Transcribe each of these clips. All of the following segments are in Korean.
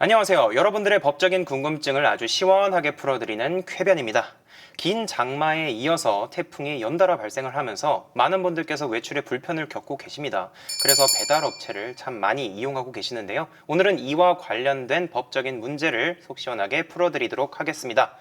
안녕하세요. 여러분들의 법적인 궁금증을 아주 시원하게 풀어드리는 쾌변입니다. 긴 장마에 이어서 태풍이 연달아 발생을 하면서 많은 분들께서 외출에 불편을 겪고 계십니다. 그래서 배달업체를 참 많이 이용하고 계시는데요. 오늘은 이와 관련된 법적인 문제를 속 시원하게 풀어드리도록 하겠습니다.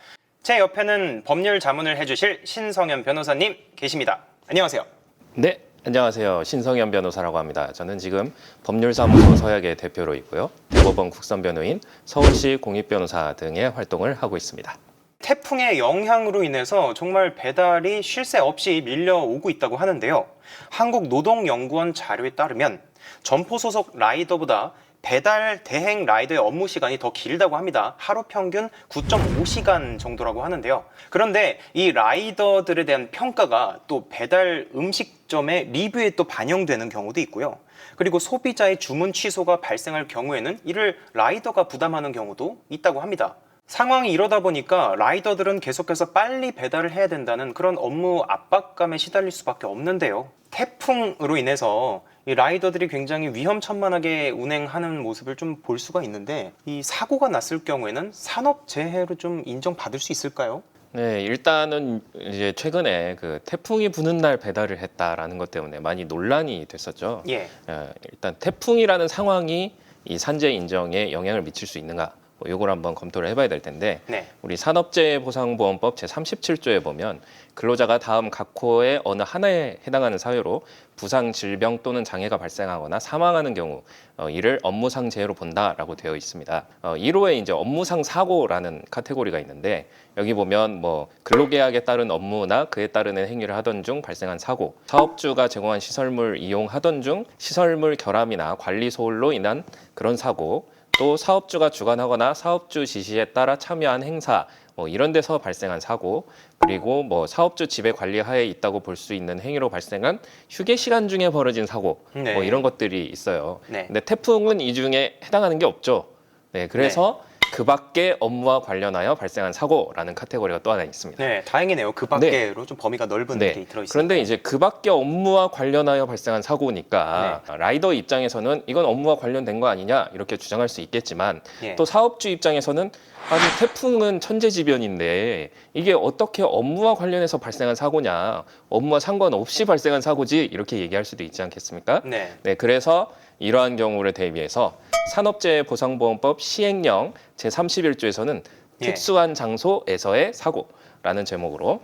제 옆에는 법률 자문을 해주실 신성현 변호사님 계십니다. 안녕하세요. 네, 안녕하세요. 신성현 변호사라고 합니다. 저는 지금 법률사무소 서약의 대표로 있고요. 대법원 국선변호인, 서울시 공익변호사 등의 활동을 하고 있습니다. 태풍의 영향으로 인해서 정말 배달이 쉴 새 없이 밀려오고 있다고 하는데요. 한국노동연구원 자료에 따르면 점포 소속 라이더보다 배달 대행 라이더의 업무 시간이 더 길다고 합니다. 하루 평균 9.5시간 정도라고 하는데요. 그런데 이 라이더들에 대한 평가가 또 배달 음식점의 리뷰에 또 반영되는 경우도 있고요. 그리고 소비자의 주문 취소가 발생할 경우에는 이를 라이더가 부담하는 경우도 있다고 합니다. 상황이 이러다 보니까 라이더들은 계속해서 빨리 배달을 해야 된다는 그런 업무 압박감에 시달릴 수밖에 없는데요. 태풍으로 인해서 이 라이더들이 굉장히 위험천만하게 운행하는 모습을 좀 볼 수가 있는데, 이 사고가 났을 경우에는 산업재해로 좀 인정받을 수 있을까요? 네, 일단은 이제 최근에 그 태풍이 부는 날 배달을 했다라는 것 때문에 많이 논란이 됐었죠. 예. 일단 태풍이라는 상황이 이 산재 인정에 영향을 미칠 수 있는가? 요걸 한번 검토를 해봐야 될 텐데, 네. 우리 산업재해보상보험법 제37조에 보면 근로자가 다음 각 호의 어느 하나에 해당하는 사유로 부상, 질병 또는 장애가 발생하거나 사망하는 경우 이를 업무상 재해로 본다라고 되어 있습니다. 1호에 이제 업무상 사고라는 카테고리가 있는데, 여기 보면 뭐 근로계약에 따른 업무나 그에 따르는 행위를 하던 중 발생한 사고, 사업주가 제공한 시설물 이용하던 중 시설물 결함이나 관리 소홀로 인한 그런 사고, 또 사업주가 주관하거나 사업주 지시에 따라 참여한 행사, 이런 데서 발생한 사고, 그리고 뭐 사업주 지배 관리 하에 있다고 볼 수 있는 행위로 발생한 휴게 시간 중에 벌어진 사고, 네. 이런 것들이 있어요. 네. 근데 태풍은 이 중에 해당하는 게 없죠. 네, 그래서 그 밖에 업무와 관련하여 발생한 사고라는 카테고리가 또 하나 있습니다. 네, 다행이네요. 그 밖으로 좀 범위가 넓은 게 들어있습니다. 그런데 이제 그 밖에 업무와 관련하여 발생한 사고니까 라이더 입장에서는 이건 업무와 관련된 거 아니냐 이렇게 주장할 수 있겠지만, 예. 또 사업주 입장에서는 아니 태풍은 천재지변인데 이게 어떻게 업무와 관련해서 발생한 사고냐, 업무와 상관없이 발생한 사고지 이렇게 얘기할 수도 있지 않겠습니까? 네. 네, 그래서 이러한 경우를 대비해서 산업재해보상보험법 시행령 제31조에서는 예. 특수한 장소에서의 사고라는 제목으로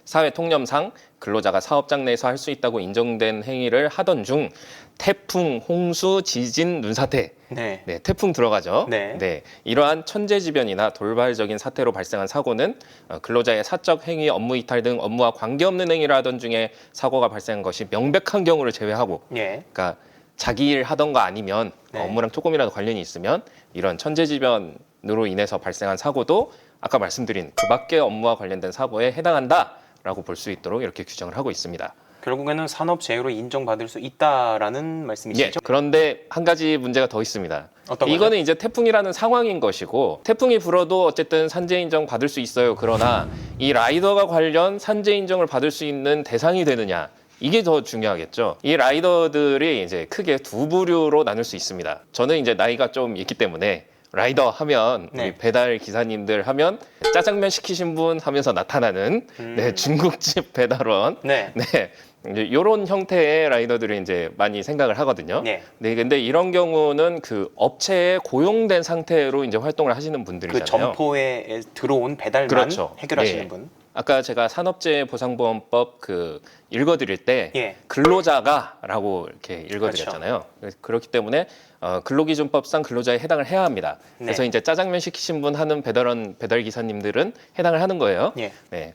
사회통념상 근로자가 사업장 내에서 할 수 있다고 인정된 행위를 하던 중 태풍, 홍수, 지진, 눈사태, 네. 태풍 들어가죠. 네. 이러한 천재지변이나 돌발적인 사태로 발생한 사고는 근로자의 사적 행위, 업무 이탈 등 업무와 관계없는 행위를 하던 중에 사고가 발생한 것이 명백한 경우를 제외하고, 예. 그러니까 자기 일 하던 거 아니면 업무랑 조금이라도 관련이 있으면 이런 천재지변으로 인해서 발생한 사고도 아까 말씀드린 그 밖의 업무와 관련된 사고에 해당한다라고 볼 수 있도록 이렇게 규정을 하고 있습니다. 결국에는 산업재해로 인정받을 수 있다라는 말씀이시죠? 그런데 한 가지 문제가 더 있습니다. 어떤 거죠? 이거는 이제 태풍이라는 상황인 것이고, 태풍이 불어도 어쨌든 산재 인정 받을 수 있어요. 그러나 이 라이더가 관련 산재 인정을 받을 수 있는 대상이 되느냐, 이게 더 중요하겠죠. 이 라이더들이 이제 크게 두 부류로 나눌 수 있습니다. 저는 이제 나이가 좀 있기 때문에 라이더 하면 우리 배달 기사님들 하면 짜장면 시키신 분 하면서 나타나는 중국집 배달원, 이제 이런 형태의 라이더들이 이제 많이 생각을 하거든요. 근데 이런 경우는 그 업체에 고용된 상태로 이제 활동을 하시는 분들이잖아요. 그 점포에 들어온 배달만 해결하시는 분. 아까 제가 산업재해보상보험법 그 읽어드릴 때 근로자가라고 이렇게 읽어드렸잖아요. 그렇기 때문에 근로기준법상 근로자에 해당을 해야 합니다. 그래서 이제 짜장면 시키신 분 하는 배달 기사님들은 해당을 하는 거예요.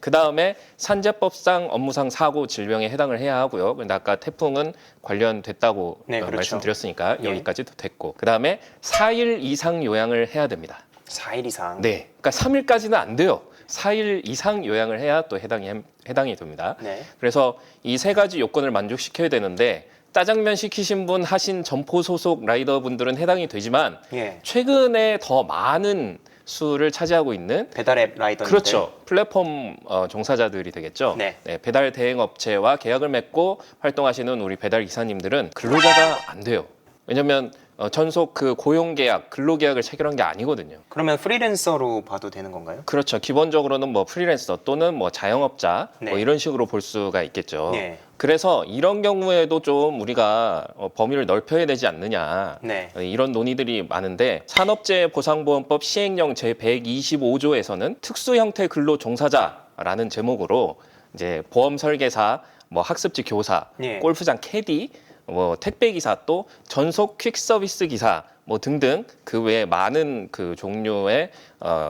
그 다음에 산재법상 업무상 사고 질병에 해당을 해야 하고요. 근데 아까 태풍은 관련됐다고 말씀드렸으니까 여기까지도 됐고, 그 다음에 4일 이상 요양을 해야 됩니다. 4일 이상. 그러니까 3일까지는 안 돼요. 4일 이상 요양을 해야 또 해당이 됩니다. 그래서 이 세 가지 요건을 만족시켜야 되는데, 짜장면 시키신 분 하신 점포 소속 라이더 분들은 해당이 되지만 최근에 더 많은 수를 차지하고 있는 배달 앱 라이더인데. 그렇죠. 플랫폼 종사자들이 되겠죠. 배달 대행 업체와 계약을 맺고 활동하시는 우리 배달 기사님들은 근로자가 안 돼요. 왜냐하면 전속 그 고용계약, 근로계약을 체결한 게 아니거든요. 그러면 프리랜서로 봐도 되는 건가요? 그렇죠. 기본적으로는 뭐 프리랜서 또는 뭐 자영업자 네. 뭐 이런 식으로 볼 수가 있겠죠. 네. 그래서 이런 경우에도 좀 우리가 범위를 넓혀야 되지 않느냐. 네. 이런 논의들이 많은데 산업재해보상보험법 시행령 제125조에서는 특수 형태 근로 종사자라는 제목으로 이제 보험 설계사, 뭐 학습지 교사, 예. 골프장 캐디, 뭐 택배 기사 또 전속 퀵 서비스 기사 뭐 등등 그 외에 많은 그 종류의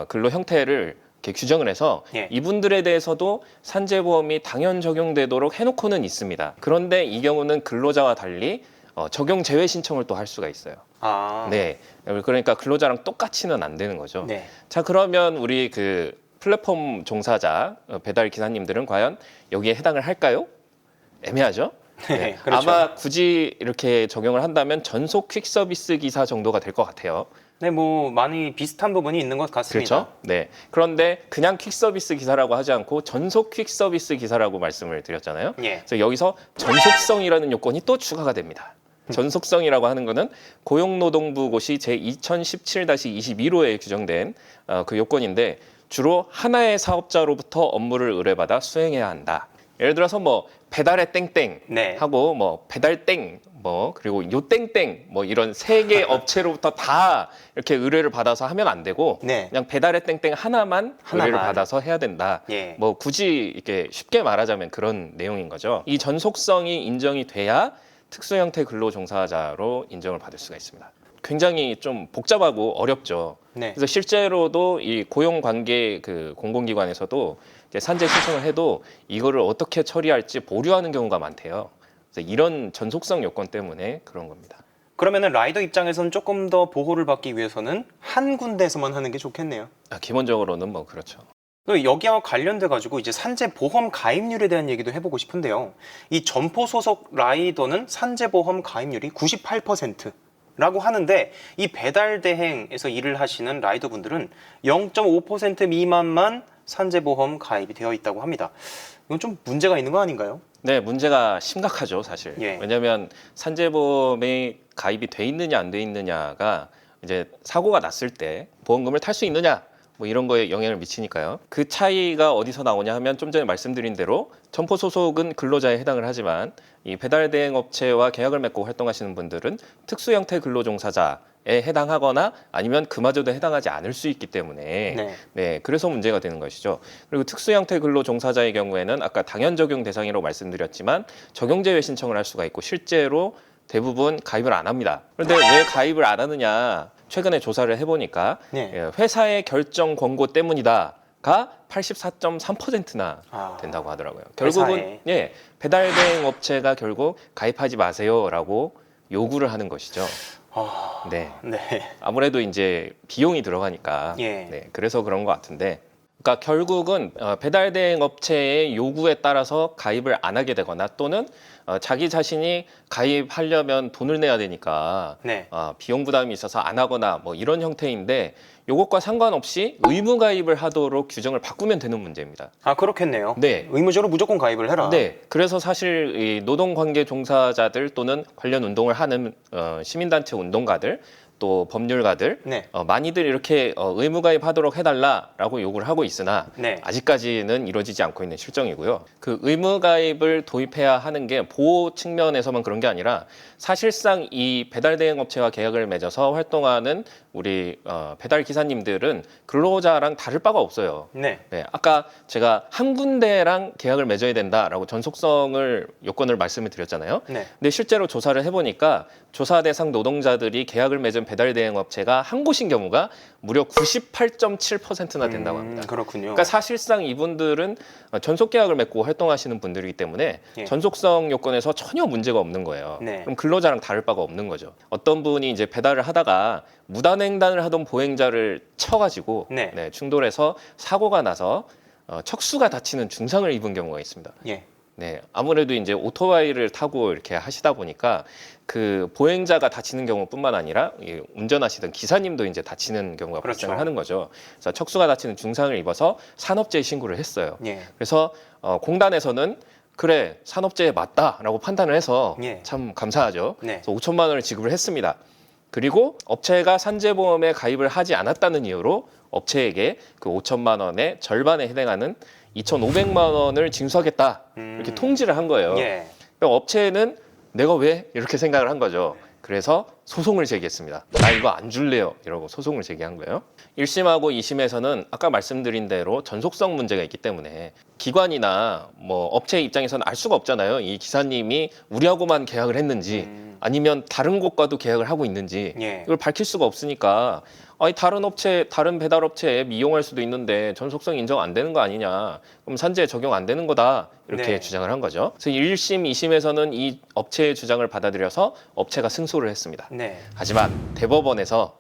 근로 형태를 이렇게 규정을 해서 예. 이분들에 대해서도 산재보험이 당연 적용되도록 해놓고는 있습니다. 그런데 이 경우는 근로자와 달리 적용 제외 신청을 또 할 수가 있어요. 아. 네, 그러니까 근로자랑 똑같이는 안 되는 거죠. 네. 자, 그러면 우리 그 플랫폼 종사자 배달 기사님들은 과연 여기에 해당을 할까요? 애매하죠. 네, 그렇죠. 아마 굳이 이렇게 적용을 한다면 전속 퀵 서비스 기사 정도가 될 것 같아요. 네, 뭐 많이 비슷한 부분이 있는 것 같습니다. 그렇죠? 네. 그런데 그냥 퀵 서비스 기사라고 하지 않고 전속 퀵 서비스 기사라고 말씀을 드렸잖아요. 예. 그래서 여기서 전속성이라는 요건이 또 추가가 됩니다. 전속성이라고 하는 것은 고용노동부 고시 제2017-22호에 규정된 그 요건인데 주로 하나의 사업자로부터 업무를 의뢰받아 수행해야 한다. 예를 들어서 뭐 배달의 땡땡 네. 하고 뭐 배달 땡 뭐 그리고 요 땡땡 뭐 이런 세 개 업체로부터 다 이렇게 의뢰를 받아서 하면 안 되고 네. 그냥 배달의 땡땡 하나만 의뢰를 하나만. 받아서 해야 된다. 예. 뭐 굳이 이렇게 쉽게 말하자면 그런 내용인 거죠. 이 전속성이 인정이 돼야 특수 형태 근로 종사자로 인정을 받을 수가 있습니다. 굉장히 좀 복잡하고 어렵죠. 네. 그래서 실제로도 이 고용 관계 그 공공기관에서도 이제 산재 신청을 해도 이거를 어떻게 처리할지 보류하는 경우가 많대요. 그래서 이런 전속성 요건 때문에 그런 겁니다. 그러면은 라이더 입장에서는 조금 더 보호를 받기 위해서는 한 군데에서만 하는 게 좋겠네요. 기본적으로는 뭐 그렇죠. 그 여기와 관련돼 가지고 이제 산재 보험 가입률에 대한 얘기도 해보고 싶은데요. 이 점포 소속 라이더는 산재 보험 가입률이 98%라고 하는데 이 배달 대행에서 일을 하시는 라이더 분들은 0.5% 미만만 산재 보험 가입이 되어 있다고 합니다. 이건 좀 문제가 있는 거 아닌가요? 네, 문제가 심각하죠, 사실. 예. 왜냐하면 산재보험에 가입이 돼 있느냐 안 돼 있느냐가 이제 사고가 났을 때 보험금을 탈 수 있느냐 뭐 이런 거에 영향을 미치니까요. 그 차이가 어디서 나오냐 하면 좀 전에 말씀드린 대로 점포 소속은 근로자에 해당을 하지만 이 배달 대행 업체와 계약을 맺고 활동하시는 분들은 특수 형태 근로 종사자에 해당하거나 아니면 그마저도 해당하지 않을 수 있기 때문에 네. 네, 그래서 문제가 되는 것이죠. 그리고 특수 형태 근로 종사자의 경우에는 아까 당연 적용 대상이라고 말씀드렸지만 적용 제외 신청을 할 수가 있고 실제로 대부분 가입을 안 합니다. 그런데 왜 가입을 안 하느냐? 최근에 조사를 해보니까 네. 회사의 결정 권고 때문이다가 84.3%나 아, 된다고 하더라고요. 결국은 회사에. 예, 배달 대행 업체가 결국 가입하지 마세요라고 요구를 하는 것이죠. 아, 네. 네. 아무래도 이제 비용이 들어가니까 예. 네, 그래서 그런 것 같은데 그러니까 결국은 배달 대행 업체의 요구에 따라서 가입을 안 하게 되거나 또는 자기 자신이 가입하려면 돈을 내야 되니까 네. 비용 부담이 있어서 안 하거나 뭐 이런 형태인데 요것과 상관없이 의무 가입을 하도록 규정을 바꾸면 되는 문제입니다. 아, 그렇겠네요. 네. 의무적으로 무조건 가입을 해라. 네, 그래서 사실 이 노동관계 종사자들 또는 관련 운동을 하는 시민단체 운동가들 또 법률가들 네. 많이들 이렇게 의무가입하도록 해달라라고 요구를 하고 있으나 네. 아직까지는 이루어지지 않고 있는 실정이고요. 그 의무가입을 도입해야 하는 게 보호 측면에서만 그런 게 아니라 사실상 이 배달 대행 업체와 계약을 맺어서 활동하는 우리 배달 기사님들은 근로자랑 다를 바가 없어요. 네. 네, 아까 제가 한 군데랑 계약을 맺어야 된다라고 전속성을 요건을 말씀을 드렸잖아요. 네. 근데 실제로 조사를 해보니까 조사 대상 노동자들이 계약을 맺은 배달 대행 업체가 한 곳인 경우가 무려 98.7%나 된다고 합니다. 그렇군요. 그러니까 사실상 이분들은 전속 계약을 맺고 활동하시는 분들이기 때문에 예. 전속성 요건에서 전혀 문제가 없는 거예요. 네. 그럼 근로자랑 다를 바가 없는 거죠. 어떤 분이 이제 배달을 하다가 무단횡단을 하던 보행자를 쳐가지고 네. 충돌해서 사고가 나서 척수가 다치는 중상을 입은 경우가 있습니다. 예. 네, 아무래도 이제 오토바이를 타고 이렇게 하시다 보니까 그 보행자가 다치는 경우뿐만 아니라 이 운전하시던 기사님도 이제 다치는 경우가 그렇죠. 발생을 하는 거죠. 그래서 척수가 다치는 중상을 입어서 산업재해 신고를 했어요. 예. 그래서 공단에서는 그래 산업재해 맞다라고 판단을 해서 예. 참 감사하죠. 네. 그래서 5천만 원을 지급을 했습니다. 그리고 업체가 산재보험에 가입을 하지 않았다는 이유로 업체에게 그 5천만 원의 절반에 해당하는 2,500만 원을 징수하겠다 이렇게 통지를 한 거예요. 예. 그러니까 업체는 내가 왜 이렇게 생각을 한 거죠. 그래서 소송을 제기했습니다. 나 이거 안 줄래요. 이러고 소송을 제기한 거예요. 1심하고 2심에서는 아까 말씀드린 대로 전속성 문제가 있기 때문에 기관이나 뭐 업체 입장에서는 알 수가 없잖아요. 이 기사님이 우리하고만 계약을 했는지 아니면 다른 곳과도 계약을 하고 있는지 예. 이걸 밝힐 수가 없으니까 아니 다른 업체, 다른 배달 업체 앱 이용할 수도 있는데 전속성 인정 안 되는 거 아니냐. 그럼 산재 적용 안 되는 거다. 이렇게 네. 주장을 한 거죠. 그래서 1심, 2심에서는 이 업체의 주장을 받아들여서 업체가 승소를 했습니다. 네. 하지만 대법원에서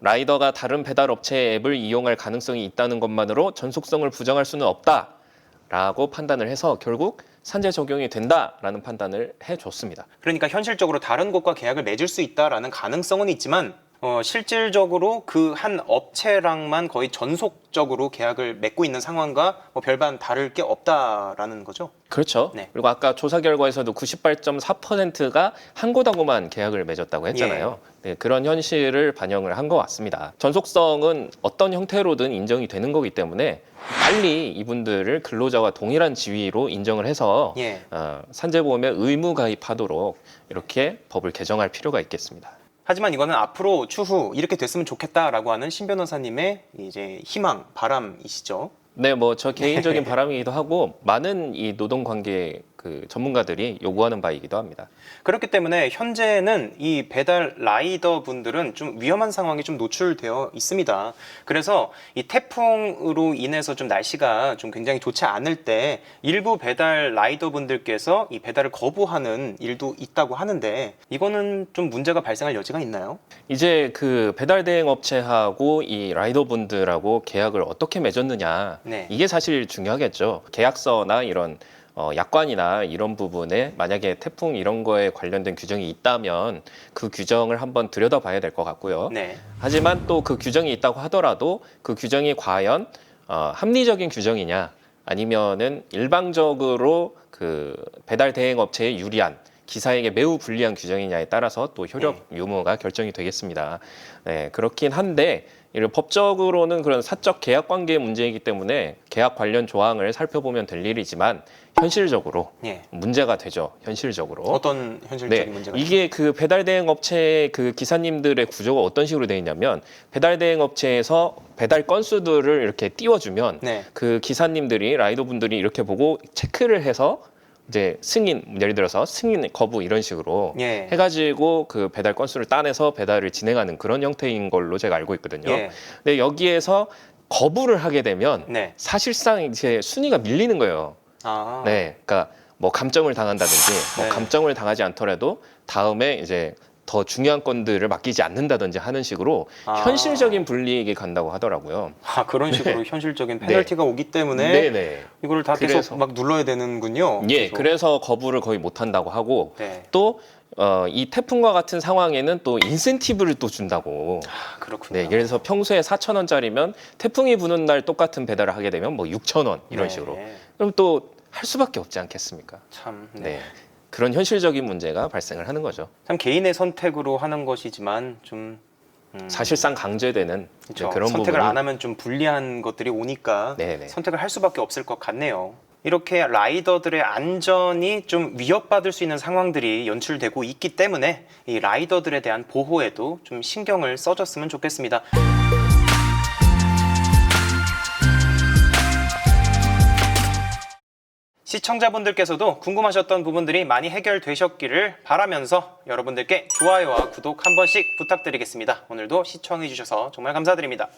라이더가 다른 배달 업체의 앱을 이용할 가능성이 있다는 것만으로 전속성을 부정할 수는 없다라고 판단을 해서 결국 산재 적용이 된다라는 판단을 해줬습니다. 그러니까 현실적으로 다른 곳과 계약을 맺을 수 있다라는 가능성은 있지만 실질적으로 그 한 업체랑만 거의 전속적으로 계약을 맺고 있는 상황과 뭐 별반 다를 게 없다라는 거죠. 그렇죠. 네. 그리고 아까 조사 결과에서도 98.4%가 한 곳하고만 계약을 맺었다고 했잖아요. 네, 그런 현실을 반영을 한 것 같습니다. 전속성은 어떤 형태로든 인정이 되는 거기 때문에 빨리 이분들을 근로자와 동일한 지위로 인정을 해서 예. 산재보험에 의무 가입하도록 이렇게 법을 개정할 필요가 있겠습니다. 하지만 이거는 앞으로 추후 이렇게 됐으면 좋겠다라고 하는 신 변호사님의 이제 희망, 바람이시죠. 네, 뭐 저 개인적인 바람이기도 하고 많은 이 노동관계 그 전문가들이 요구하는 바이기도 합니다. 그렇기 때문에 현재는 이 배달 라이더 분들은 좀 위험한 상황에 좀 노출되어 있습니다. 그래서 이 태풍으로 인해서 좀 날씨가 좀 굉장히 좋지 않을 때 일부 배달 라이더 분들께서 이 배달을 거부하는 일도 있다고 하는데 이거는 좀 문제가 발생할 여지가 있나요? 이제 그 배달 대행 업체하고 이 라이더 분들하고 계약을 어떻게 맺었느냐 네. 이게 사실 중요하겠죠. 계약서나 이런 약관이나 이런 부분에 만약에 태풍 이런 거에 관련된 규정이 있다면 그 규정을 한번 들여다봐야 될 것 같고요. 네. 하지만 또 그 규정이 있다고 하더라도 그 규정이 과연 합리적인 규정이냐 아니면은 일방적으로 그 배달 대행 업체에 유리한 기사에게 매우 불리한 규정이냐에 따라서 또 효력 유무가 결정이 되겠습니다. 네, 그렇긴 한데 이런 법적으로는 그런 사적 계약 관계의 문제이기 때문에 계약 관련 조항을 살펴보면 될 일이지만 현실적으로 예. 문제가 되죠. 현실적으로. 어떤 현실적인 네, 문제가 이게 그 배달 대행 업체의 그 기사님들의 구조가 어떤 식으로 되어 있냐면 배달 대행 업체에서 배달 건수들을 이렇게 띄워주면 네. 그 기사님들이 라이더 분들이 이렇게 보고 체크를 해서 이제 승인 예를 들어서 승인 거부 이런 식으로 예. 해가지고 그 배달 건수를 따내서 배달을 진행하는 그런 형태인 걸로 제가 알고 있거든요. 예. 근데 여기에서 거부를 하게 되면 네. 사실상 이제 순위가 밀리는 거예요. 아. 네, 그러니까 뭐 감점을 당한다든지, 뭐 네. 감점을 당하지 않더라도 다음에 이제 더 중요한 건들을 맡기지 않는다든지 하는 식으로 아. 현실적인 불이익이 간다고 하더라고요. 아, 그런 식으로 현실적인 페널티가 오기 때문에 네네. 이거를 다 그래서- 계속 막 눌러야 되는군요. 예, 계속. 그래서 거부를 거의 못 한다고 하고 네. 또 이 태풍과 같은 상황에는 또 인센티브를 또 준다고. 아, 그렇군요. 네, 예를 들어서 평소에 4,000원짜리면 태풍이 부는 날 똑같은 배달을 하게 되면 뭐 6,000원 이런 네. 식으로. 그럼 또 할 수밖에 없지 않겠습니까? 참. 네. 네. 그런 현실적인 문제가 발생을 하는 거죠. 참 개인의 선택으로 하는 것이지만 좀 사실상 강제되는 그렇죠. 그런 선택을 부분이 안 하면 좀 불리한 것들이 오니까 네네. 선택을 할 수밖에 없을 것 같네요. 이렇게 라이더들의 안전이 좀 위협받을 수 있는 상황들이 연출되고 있기 때문에 이 라이더들에 대한 보호에도 좀 신경을 써줬으면 좋겠습니다. 시청자분들께서도 궁금하셨던 부분들이 많이 해결되셨기를 바라면서 여러분들께 좋아요와 구독 한 번씩 부탁드리겠습니다. 오늘도 시청해주셔서 정말 감사드립니다.